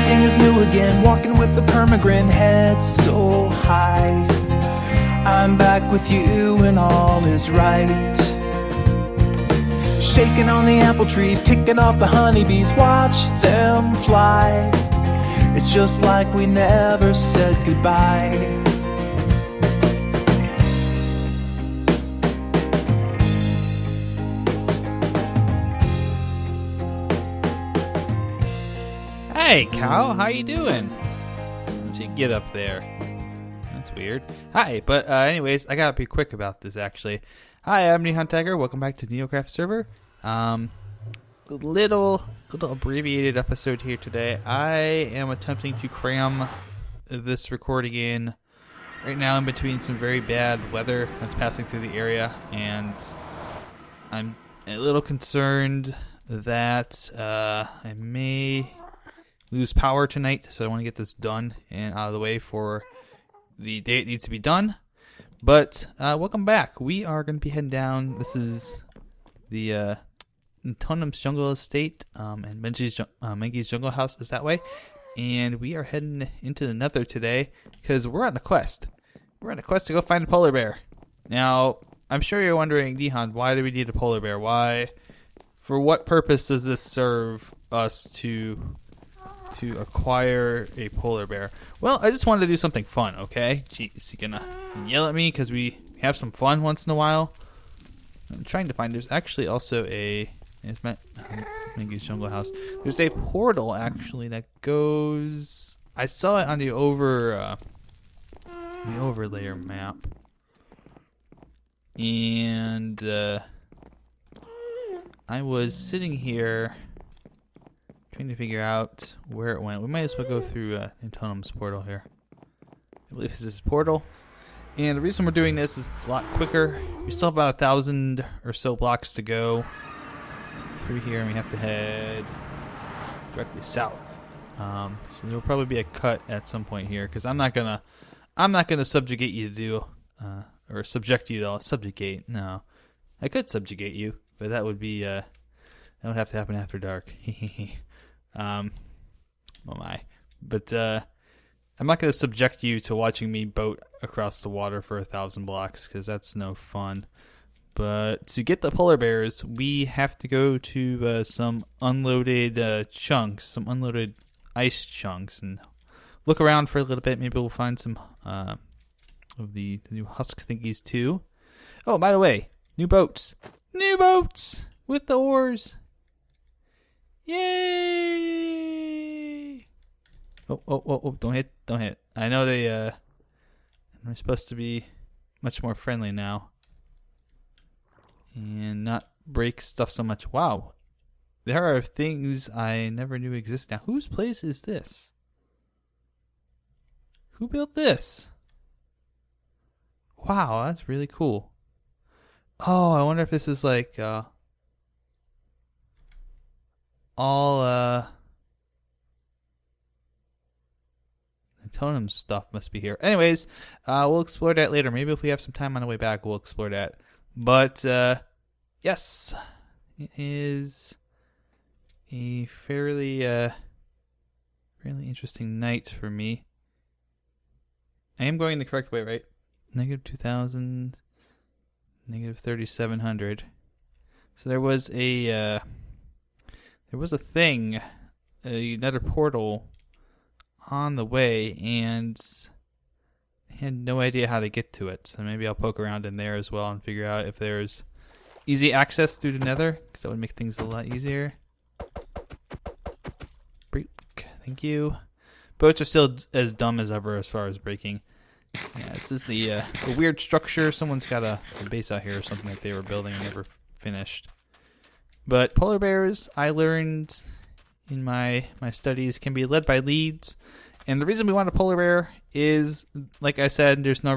Everything is new again, walking with a permagrin, head so high. I'm back with you and all is right. Shaking on the apple tree, ticking off the honeybees, watch them fly. It's just like we never said goodbye. Hey, cow, how you doing? How'd you get up there? That's weird. Hi, but anyways, I gotta be quick about this, actually. Hi, I'm NihonTiger. Welcome back to NeoCraft server. Little abbreviated episode here today. I am attempting to cram this recording in right now in between some very bad weather that's passing through the area, and I'm a little concerned that I may lose power tonight, so I want to get this done and out of the way for the day it needs to be done. But welcome back. We are going to be heading down. This is the Tonum's Jungle Estate, and Mengi's Jungle House is that way. And we are heading into the Nether today because we're on a quest. We're on a quest to go find a polar bear. Now, I'm sure you're wondering, Nihon, why do we need a polar bear? Why? For what purpose does this serve us to acquire a polar bear? Well, I just wanted to do something fun, okay? Jeez, you gonna yell at me because we have some fun once in a while? I'm trying to find, there's actually also it's Mengi's Jungle House. There's a portal, actually, that goes, I saw it on the overlayer map. And, I was sitting here trying to figure out where it went. We might as well go through Antonum's portal here. I believe this is portal. And the reason we're doing this is it's a lot quicker. We still have about 1,000 or so blocks to go through here, and we have to head directly south. So there will probably be a cut at some point here, because I'm not gonna subjugate you to do or subject you to subjugate. No, I could subjugate you, but that would be that would have to happen after dark. Oh my. But I'm not going to subject you to watching me boat across the water for 1,000 blocks, because that's no fun. But to get the polar bears, we have to go to some unloaded chunks, some unloaded ice chunks, and look around for a little bit. Maybe we'll find some of the new husk thingies too. Oh, by the way, new boats! New boats! With the oars! Yay! Oh, don't hit. I know they're supposed to be much more friendly now. And not break stuff so much. Wow. There are things I never knew existed. Now, whose place is this? Who built this? Wow, that's really cool. Oh, I wonder if this is like, all Tonum stuff must be here. Anyways, we'll explore that later. Maybe if we have some time on the way back, we'll explore that. But yes, it is a fairly interesting night for me. I am going the correct way, right? -2,000, -3,700. So there was a thing, another portal on the way, and I had no idea how to get to it. So maybe I'll poke around in there as well and figure out if there's easy access through the Nether, because that would make things a lot easier. Break. Thank you. Boats are still as dumb as ever as far as breaking. Yeah, this is the weird structure. Someone's got a base out here or something that they were building and never finished. But polar bears, I learned in my studies, can be led by leads. And the reason we want a polar bear is, like I said, there's no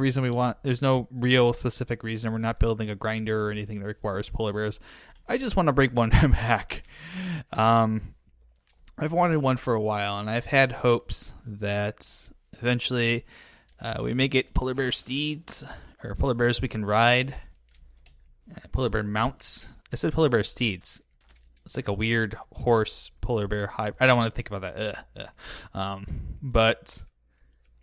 real specific reason. We're not building a grinder or anything that requires polar bears. I just want to break one back. I've wanted one for a while, and I've had hopes that eventually we may get polar bear steeds, or polar bears we can ride, polar bear mounts. I said polar bear steeds. It's like a weird horse polar bear hybrid. I don't want to think about that. But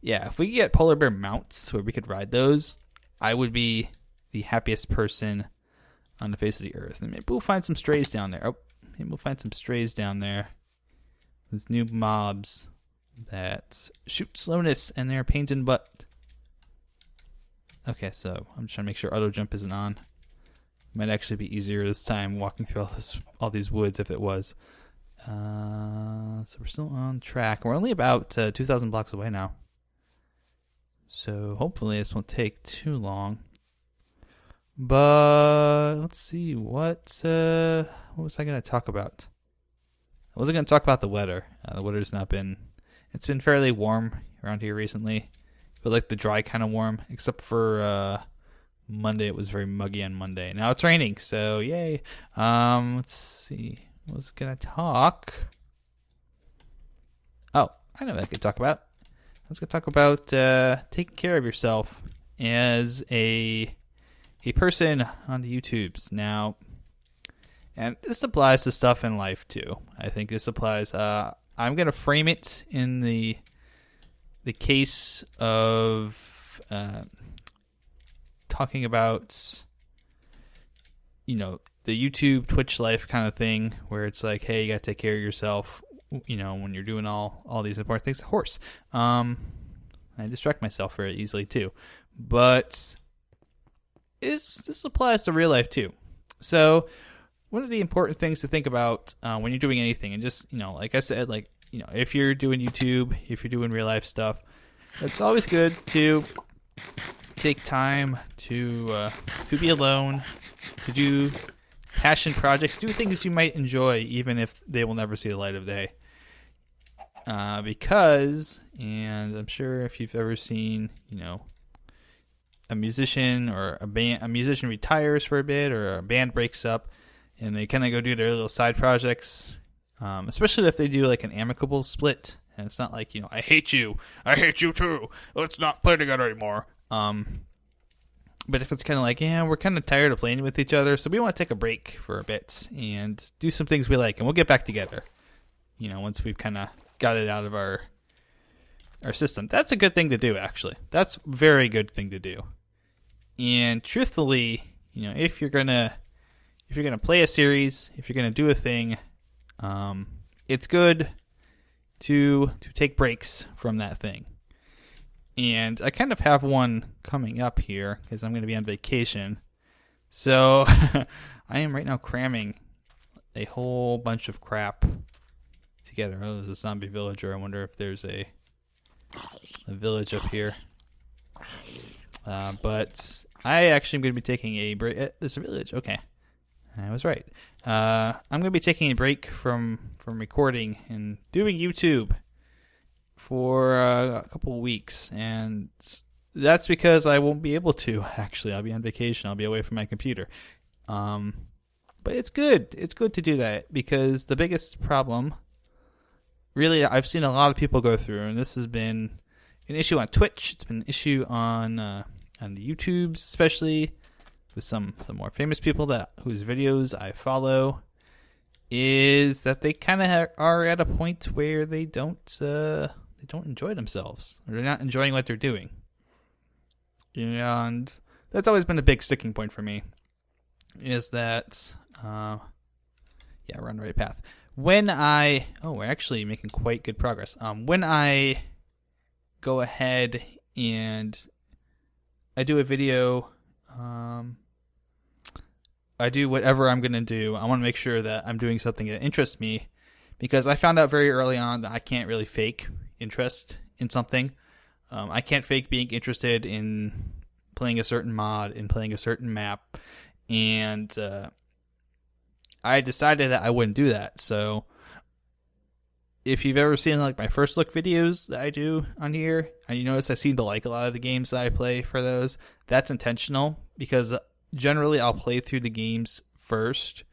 yeah, if we could get polar bear mounts where we could ride those, I would be the happiest person on the face of the earth. And maybe we'll find some strays down there. Those new mobs that shoot slowness and they're pains in the butt. Okay, so I'm just trying to make sure auto jump isn't on. Might actually be easier this time walking through all these woods if it was. So we're still on track. We're only about 2,000 blocks away now. So hopefully this won't take too long. But let's see, what was I going to talk about? I wasn't going to talk about the weather. The weather's it's been fairly warm around here recently. But like the dry kind of warm, except for Monday. It was very muggy on Monday. Now it's raining, so yay. Let's see. I was going to talk. Oh, I know what I could talk about. I was going to talk about taking care of yourself as a person on the YouTubes. Now, and this applies to stuff in life too. I think this applies. I'm going to frame it in the case of talking about, the YouTube, Twitch life kind of thing, where it's like, hey, you got to take care of yourself, when you're doing all these important things. Of course, I distract myself very easily too. But this applies to real life too. So one of the important things to think about when you're doing anything, and just, like I said, if you're doing YouTube, if you're doing real life stuff, it's always good to take time to be alone, to do passion projects, do things you might enjoy, even if they will never see the light of day. Because, and I'm sure if you've ever seen, a musician or a musician retires for a bit, or a band breaks up, and they kind of go do their little side projects, especially if they do like an amicable split, and it's not like, I hate you too, let's not play together anymore. But if it's kind of like, yeah, we're kind of tired of playing with each other, so we want to take a break for a bit and do some things we like, and we'll get back together, once we've kind of got it out of our system. That's a good thing to do, actually. That's a very good thing to do. And truthfully, if you're gonna play a series, if you're gonna do a thing, it's good to take breaks from that thing. And I kind of have one coming up here because I'm going to be on vacation. So I am right now cramming a whole bunch of crap together. Oh, there's a zombie villager. I wonder if there's a village up here. But I actually am going to be taking a break. There's a village. Okay. I was right. I'm going to be taking a break from recording and doing YouTube for a couple of weeks, and that's because I won't be able to. Actually, I'll be on vacation. I'll be away from my computer. But it's good. It's good to do that, because the biggest problem, really, I've seen a lot of people go through, and this has been an issue on Twitch. It's been an issue on the YouTubes, especially with some more famous people whose videos I follow, is that they kind of are at a point where they don't enjoy themselves, or they're not enjoying what they're doing. And that's always been a big sticking point for me, is that, we're on the right path. We're actually making quite good progress. When I go ahead and I do a video, I do whatever I'm going to do, I want to make sure that I'm doing something that interests me, because I found out very early on that I can't really fake interest in something. I can't fake being interested in playing a certain mod, in playing a certain map, and I decided that I wouldn't do that. So if you've ever seen like my first look videos that I do on here, and you notice I seem to like a lot of the games that I play for those, that's intentional, because generally I'll play through the games first,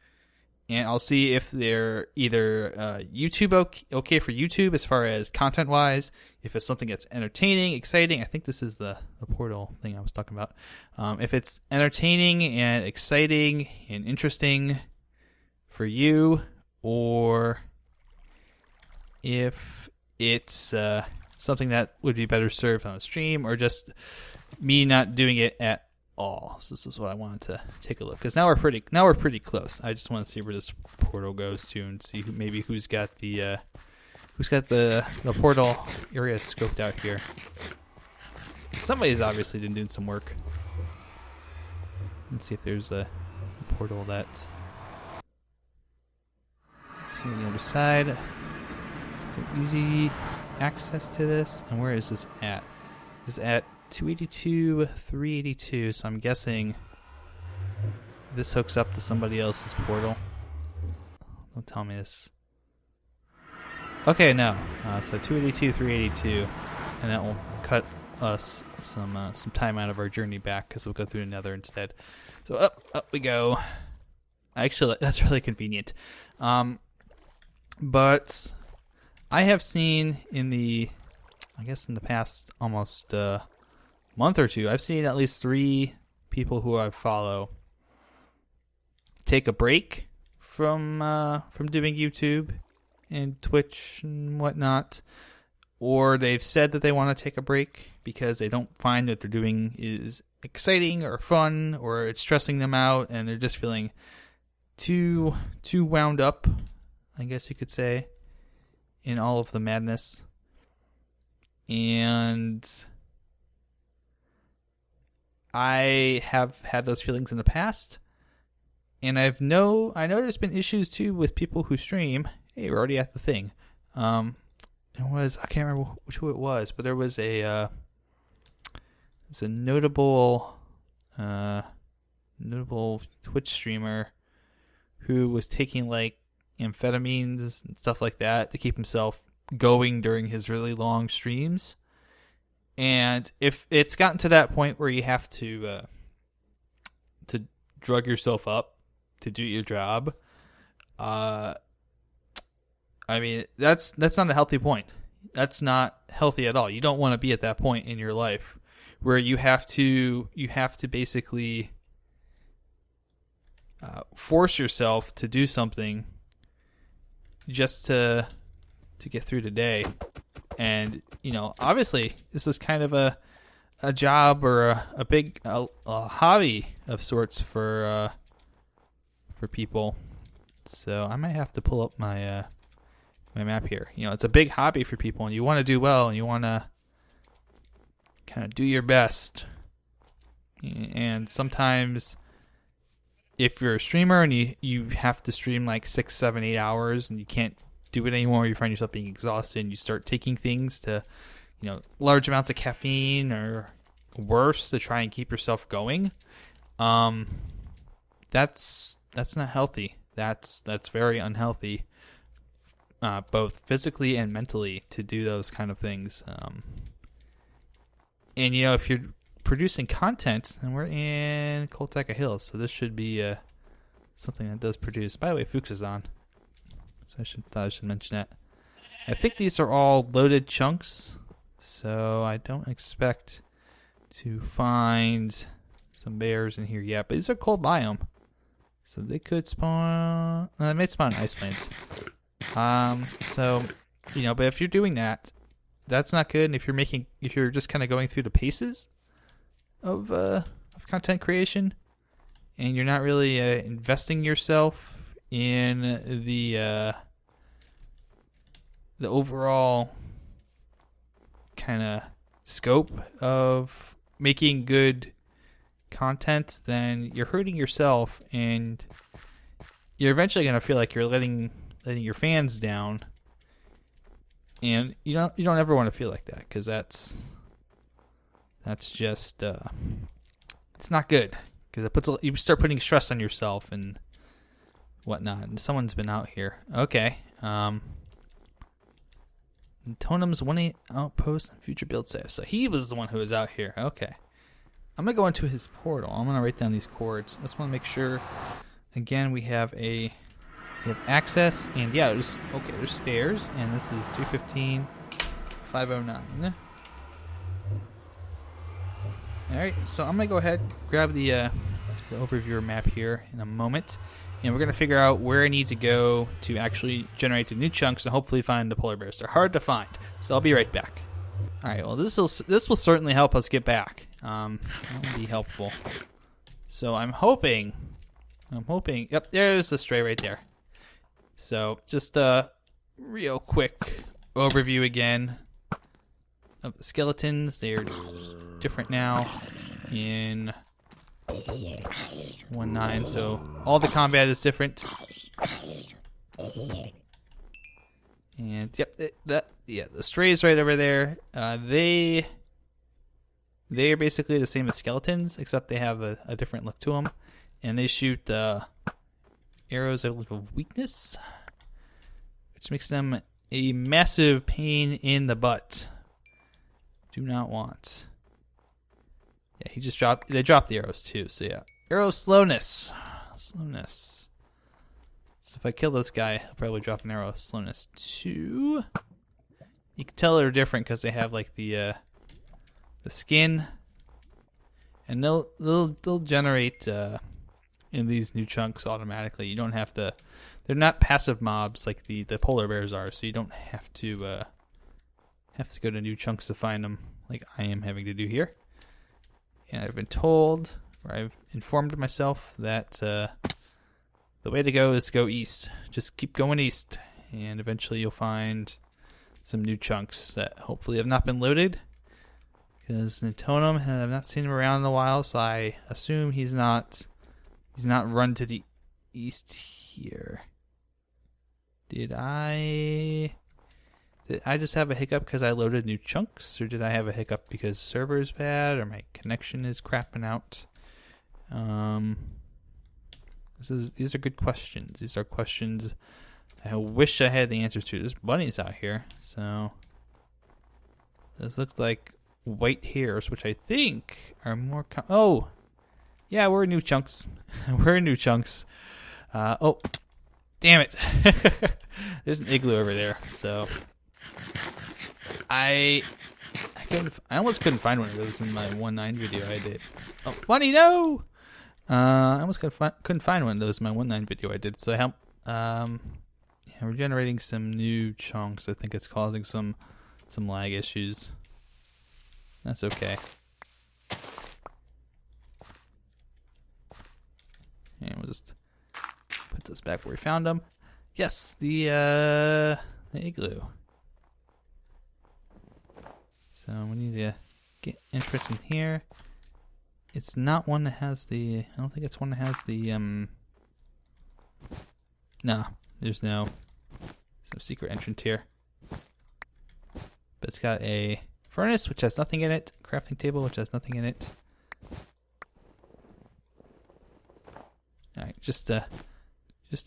and I'll see if they're either YouTube okay for YouTube as far as content-wise, if it's something that's entertaining, exciting. I think this is the portal thing I was talking about. If it's entertaining and exciting and interesting for you, or if it's something that would be better served on a stream, or just me not doing it at all. So this is what I wanted to take a look, because now we're pretty close. I just want to see where this portal goes to and see who's got the portal area scoped out here. Somebody's obviously been doing some work. Let's see if there's a portal that. Let's see on the other side. So easy access to this. And where is this at? This is at 282, 382. So I'm guessing this hooks up to somebody else's portal. Don't tell me this. Okay, no. So 282, 382, and that will cut us some time out of our journey back, because we'll go through another instead. So up we go. Actually, that's really convenient. But I have seen in the past almost month or two, I've seen at least 3 people who I follow take a break from doing YouTube and Twitch and whatnot, or they've said that they want to take a break because they don't find what they're doing is exciting or fun, or it's stressing them out, and they're just feeling too wound up, I guess you could say, in all of the madness. And I have had those feelings in the past, and I know there's been issues too with people who stream. Hey, we're already at the thing. I can't remember who it was, but there was a notable Twitch streamer who was taking like amphetamines and stuff like that to keep himself going during his really long streams. And if it's gotten to that point where you have to drug yourself up to do your job, I mean, that's not a healthy point. That's not healthy at all. You don't want to be at that point in your life where you have to basically force yourself to do something just to get through the day. And, obviously this is kind of a job or a big hobby of sorts for people. So I might have to pull up my map here. It's a big hobby for people, and you want to do well, and you want to kind of do your best. And sometimes if you're a streamer and you have to stream like 6, 7, 8 hours and you can't do it anymore, you find yourself being exhausted, and you start taking things to, large amounts of caffeine or worse to try and keep yourself going. That's not healthy. That's very unhealthy. Both physically and mentally, to do those kind of things. And if you're producing content, and we're in Colteca Hills, so this should be something that does produce. By the way, Fuchs is on, so I should mention that. I think these are all loaded chunks, so I don't expect to find some bears in here yet. But these are cold biome, so they could spawn. They may spawn ice plains. So, but if you're doing that, that's not good. And if you're just kind of going through the paces of content creation, and you're not really investing yourself in the overall kind of scope of making good content, then you're hurting yourself, and you're eventually going to feel like you're letting your fans down, and you don't ever want to feel like that, because that's just it's not good, because you start putting stress on yourself and whatnot. And someone's been out here. Okay, Tonem's 1-8 outpost and future build save. So he was the one who was out here. Okay, I'm gonna go into his portal. I'm gonna write down these coords. I just want to make sure. Again, we have access, and there's stairs, and this is 315, 509. All right, so I'm gonna go ahead grab the overviewer map here in a moment, and we're going to figure out where I need to go to actually generate the new chunks and hopefully find the polar bears. They're hard to find, so I'll be right back. All right, well, this will certainly help us get back. That will be helpful. So I'm hoping, yep, there's the stray right there. So just a real quick overview again of the skeletons. They're different now in 1.9, so all the combat is different. And yep, the strays right over there. They are basically the same as skeletons, except they have a different look to them, and they shoot arrows of weakness, which makes them a massive pain in the butt. Do not want. Yeah, they dropped the arrows too, so yeah. Arrow slowness. So if I kill this guy, I'll probably drop an arrow of slowness too. You can tell they're different because they have like the skin, and they'll generate in these new chunks automatically. You don't have to. They're not passive mobs like the polar bears are, so you don't have to go to new chunks to find them like I am having to do here. And I've been told, or I've informed myself that the way to go is to go east. Just keep going east, and eventually you'll find some new chunks that hopefully have not been loaded. Because Nitonem, I've not seen him around in a while, so I assume he's not run to the east here. Did I just have a hiccup because I loaded new chunks, or did I have a hiccup because server is bad, or my connection is crapping out? These are good questions. These are questions I wish I had the answers to. There's bunnies out here, so those look like white hairs, which I think are more. Oh, yeah, we're new chunks. We're new chunks. Oh, damn it! There's an igloo over there, so. I almost couldn't find one of those in my 1.9 video I did. Oh, bunny, no! I almost couldn't find one of those in my 1.9 video I did. So I help. Yeah, we're generating some new chunks. I think it's causing some lag issues. That's okay. And we'll just put this back where we found them. Yes, the igloo. So we need to get entrance in here. It's not one that has the. I don't think it's one that has the. No, there's no secret entrance here. But it's got a furnace which has nothing in it, crafting table which has nothing in it. All right, just to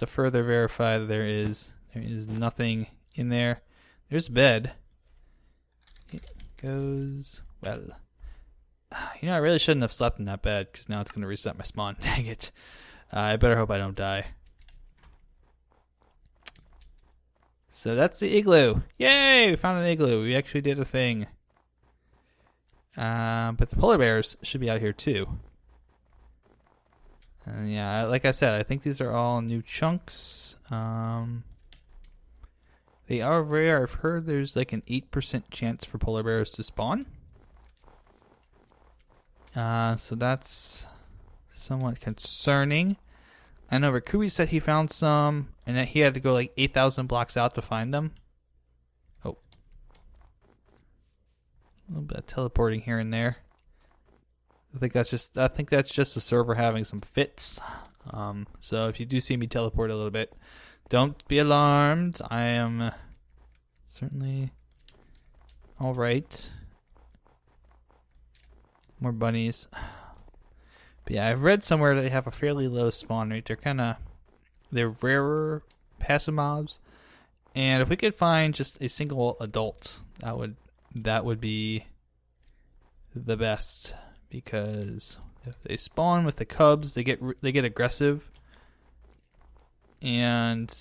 further verify that there is nothing in there. There's a bed. Goes well. You know, I really shouldn't have slept in that bed because now it's going to reset my spawn. Dang it. I better hope I don't die. So that's the igloo. Yay! We found an igloo. We actually did a thing. But the polar bears should be out here too. And yeah, like I said, I think these are all new chunks. They are rare. I've heard there's like an 8% chance for polar bears to spawn. So that's somewhat concerning. I know Rakui said he found some, and that he had to go like 8,000 blocks out to find them. Oh. A little bit of teleporting here and there. I think that's just the server having some fits. So if you do see me teleport a little bit, don't be alarmed. I am certainly all right. More bunnies. But yeah, I've read somewhere they have a fairly low spawn rate. They're rarer passive mobs. And if we could find just a single adult, that would be the best. Because if they spawn with the cubs, they get aggressive. And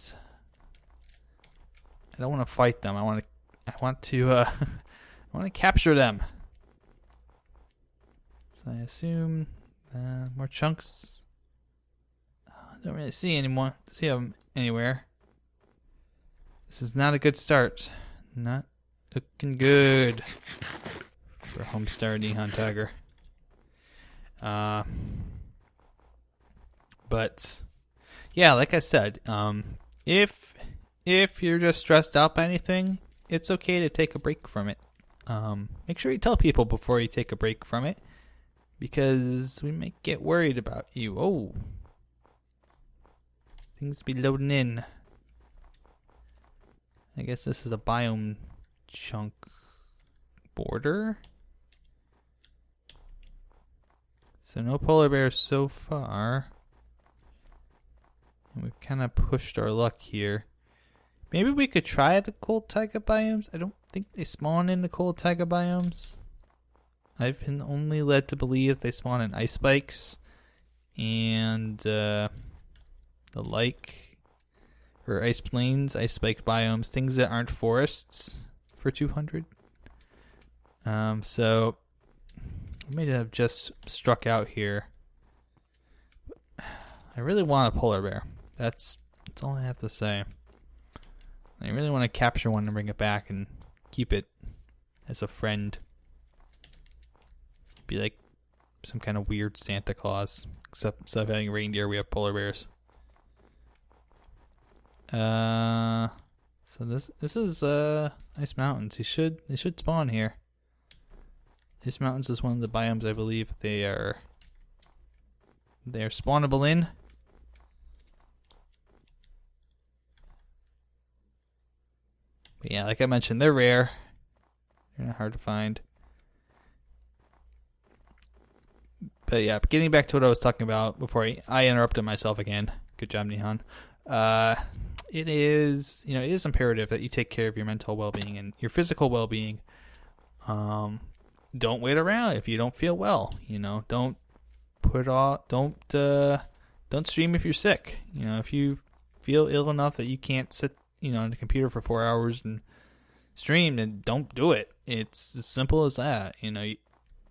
I don't want to fight them. I want to capture them. So I assume more chunks. Don't really see them anywhere. This is not a good start. Not looking good for Homestar NihonTiger. But yeah, like I said, if you're just stressed out by anything, it's okay to take a break from it. Make sure you tell people before you take a break from it, because we might get worried about you. Oh, things be loading in. I guess this is a biome chunk border. So no polar bears so far. And we've kind of pushed our luck here. Maybe we could try the cold taiga biomes. I don't think they spawn in the cold taiga biomes. I've been only led to believe they spawn in ice spikes and the like, or ice plains, ice spike biomes, things that aren't forests for 200. So I may have just struck out here. I really want a polar bear. That's all I have to say. I really want to capture one and bring it back and keep it as a friend. Be like some kind of weird Santa Claus. Except instead of having reindeer, we have polar bears. So this is Ice Mountains. They should spawn here. Ice Mountains is one of the biomes I believe they are spawnable in. But yeah, like I mentioned, they're rare. They're not hard to find. But yeah, getting back to what I was talking about before I interrupted myself again. Good job, Nihon. It is imperative that you take care of your mental well-being and your physical well-being. Don't wait around if you don't feel well. Don't stream if you're sick. If you feel ill enough that you can't sit on the computer for 4 hours and stream, then don't do it. It's as simple as that.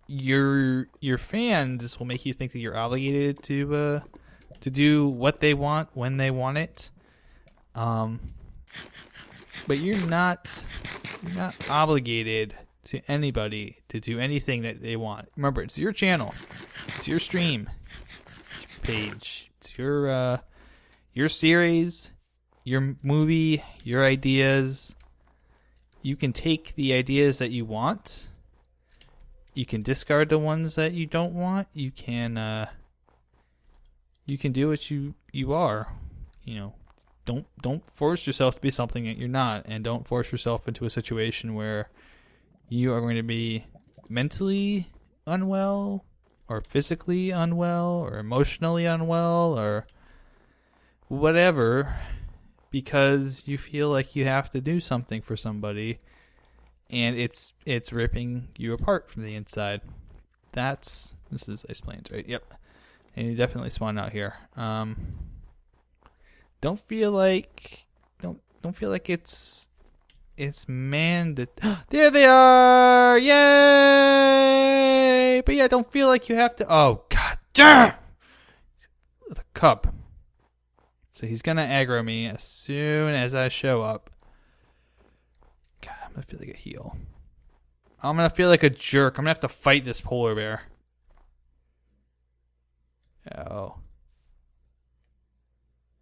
Your fans will make you think that you're obligated to do what they want when they want it. But you're not obligated to anybody to do anything that they want. Remember, it's your channel, it's your stream page, it's your series, your movie, your ideas. You can take the ideas that you want. You can discard the ones that you don't want. You can do what you are. Don't force yourself to be something that you're not, and don't force yourself into a situation where you are going to be mentally unwell or physically unwell or emotionally unwell or whatever because you feel like you have to do something for somebody and it's ripping you apart from the inside. This is Ice Plains, right? Yep. And you definitely spawn out here. Don't feel like it's there they are! Yay! But yeah, don't feel like you have to. Oh god damn! The cub. So he's gonna aggro me as soon as I show up. God, I'm gonna feel like a heel. I'm gonna feel like a jerk. I'm gonna have to fight this polar bear. Oh.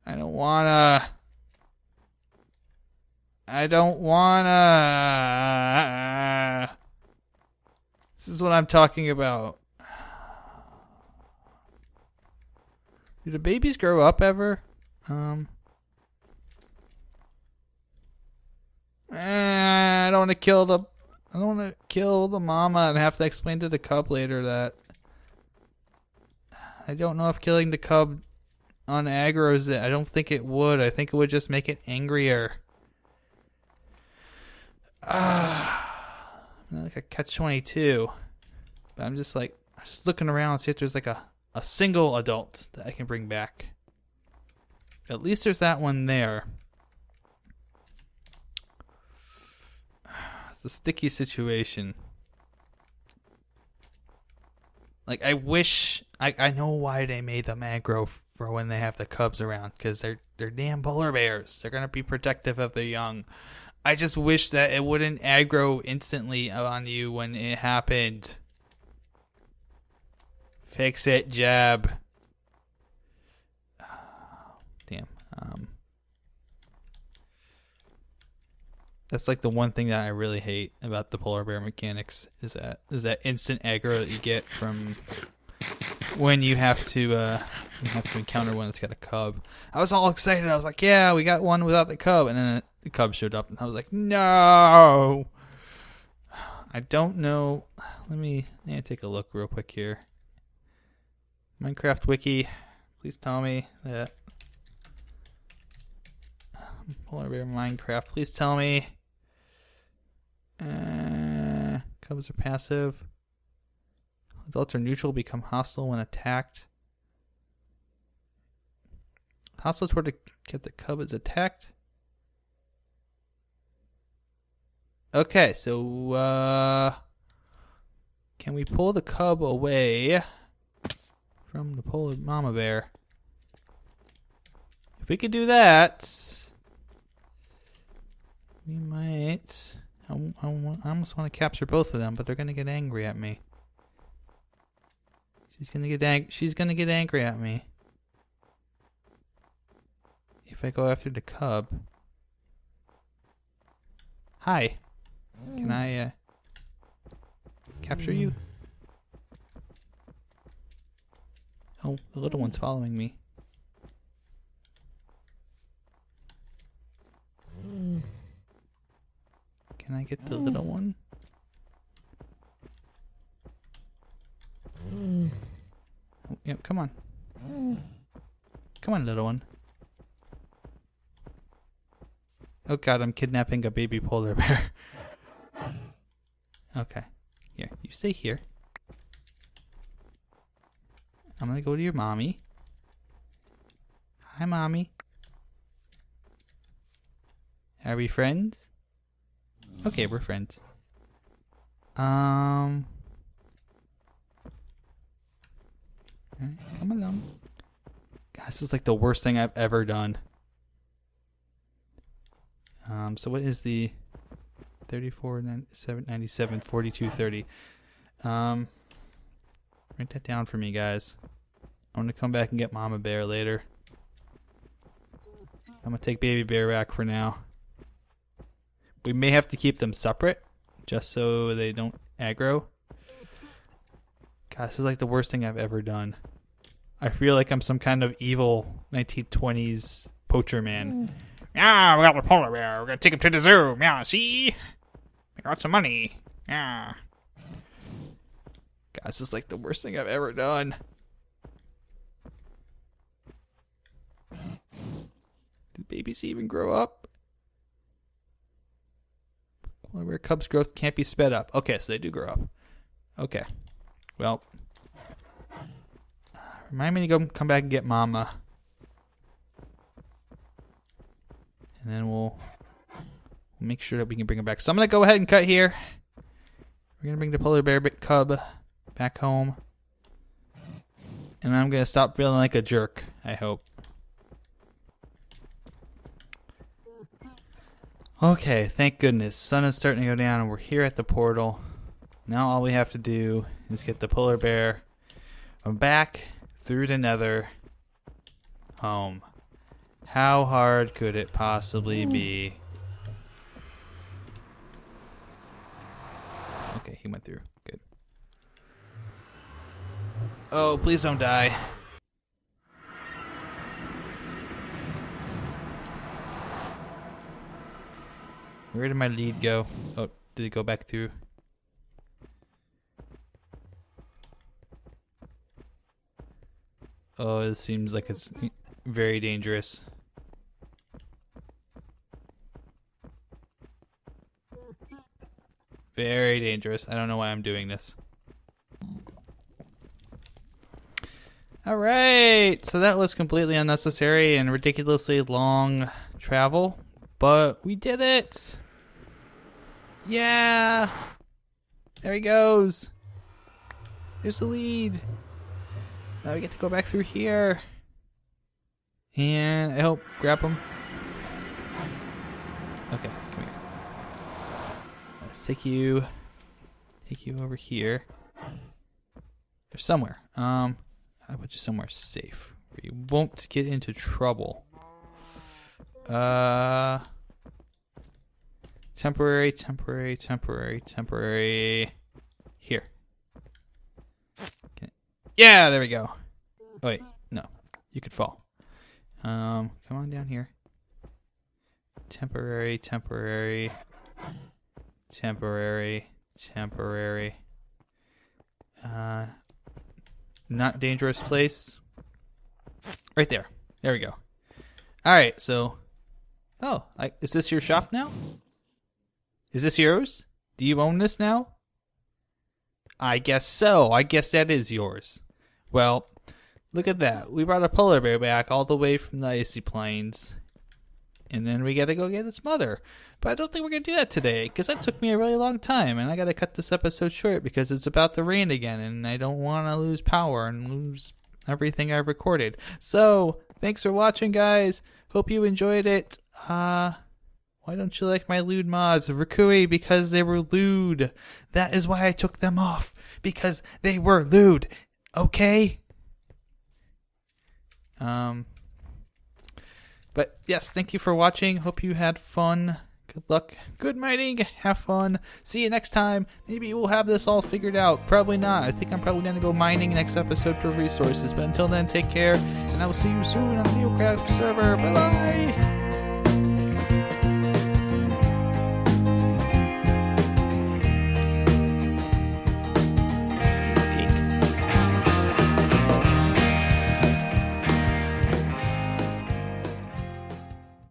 I don't wanna. This is what I'm talking about. Do the babies grow up ever? I don't want to kill the mama and have to explain to the cub later that I don't know if killing the cub unaggroes it. I don't think it would. I think it would just make it angrier. Like a catch-22. But I'm just looking around see if there's like a single adult that I can bring back. At least there's that one there. It's a sticky situation. Like, I wish I know why they made them aggro for when they have the cubs around, because they're damn polar bears. They're gonna be protective of their young. I just wish that it wouldn't aggro instantly on you when it happened. Fix it, Jeb. Damn. That's like the one thing that I really hate about the polar bear mechanics is that instant aggro that you get from when you have to encounter one that's got a cub. I was all excited. I was like, yeah, we got one without the cub, and then the cub showed up, and I was like, no. I don't know. Let me take a look real quick here. Minecraft wiki, please tell me that polar bear Minecraft. Please tell me. Cubs are passive. Adults are neutral, become hostile when attacked. Hostile toward the cub is attacked. Okay, so can we pull the cub away from the polar mama bear? If we could do that, we might. I almost want to capture both of them, but they're gonna get angry at me. She's gonna get angry at me if I go after the cub. Hi. Can I capture you? Oh, the little one's following me. Can I get the little one? Oh, yeah, come on. Come on, little one. Oh god, I'm kidnapping a baby polar bear. Okay. Here, you stay here. I'm gonna go to your mommy. Hi, mommy. Are we friends? Okay, we're friends. Alright, come along. God, this is like the worst thing I've ever done. So what is the 34, 97, 42, 30? Write that down for me, guys. I'm gonna come back and get Mama Bear later. I'm gonna take Baby Bear back for now. We may have to keep them separate, just so they don't aggro. God, this is like the worst thing I've ever done. I feel like I'm some kind of evil 1920s poacher man. Yeah, we got the polar bear. We're gonna take him to the zoo. Yeah, see? I got some money. Yeah. God, this is like the worst thing I've ever done. Did babies even grow up? Polar bear cubs' growth can't be sped up. Okay, so they do grow up. Okay. Well, remind me to go come back and get Mama. And then we'll make sure that we can bring her back. So I'm going to go ahead and cut here. We're going to bring the polar bear cub back home. And I'm going to stop feeling like a jerk, I hope. Okay, thank goodness. Sun is starting to go down and we're here at the portal. Now all we have to do is get the polar bear back through the nether home. How hard could it possibly be? Okay, he went through. Good. Oh, please don't die. Where did my lead go? Oh, did it go back through? Oh, it seems like it's very dangerous. Very dangerous. I don't know why I'm doing this. Alright, so that was completely unnecessary and ridiculously long travel, but we did it! Yeah! There he goes! There's the lead! Now we get to go back through here. And I hope grab him. Okay, come here. Let's take you over here. Or somewhere. I put you somewhere safe where you won't get into trouble. Temporary. Here. Yeah, there we go. Oh, wait, no. You could fall. Come on down here. Temporary. Not dangerous place. Right there. There we go. Alright, so... Oh, is this your shop now? Is this yours? Do you own this now? I guess so. I guess that is yours. Well, look at that. We brought a polar bear back all the way from the icy plains. And then we gotta go get its mother. But I don't think we're gonna do that today, because that took me a really long time, and I gotta cut this episode short because it's about to rain again, and I don't want to lose power and lose everything I've recorded. So, thanks for watching, guys. Hope you enjoyed it. Why don't you like my lewd mods? Rikui, because they were lewd. That is why I took them off, because they were lewd. Okay? But yes, thank you for watching. Hope you had fun. Good luck. Good mining. Have fun. See you next time. Maybe we'll have this all figured out. Probably not. I think I'm probably going to go mining next episode for resources. But until then, take care. And I will see you soon on the NeoCraft server. Bye-bye.